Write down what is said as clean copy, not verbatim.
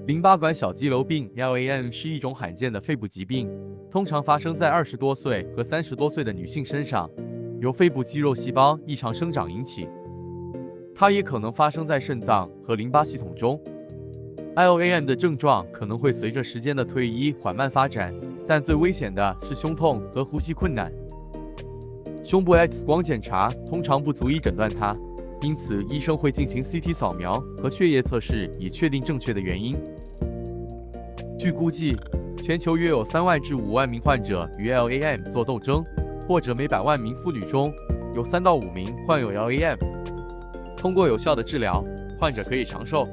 淋巴管小肌瘤病 （LAM） 是一种罕见的肺部疾病，通常发生在20多岁和30多岁的女性身上，由肺部肌肉细胞异常生长引起。它也可能发生在肾脏和淋巴系统中。LAM 的症状可能会随着时间的推移缓慢发展，但最危险的是胸痛和呼吸困难。胸部 X 光检查通常不足以诊断它，因此医生会进行 CT 扫描和血液测试以确定正确的原因。据估计，全球约有3万至5万名患者与 LAM 做斗争，或者每100万名妇女中有3到5名患有 LAM。通过有效的治疗，患者可以长寿。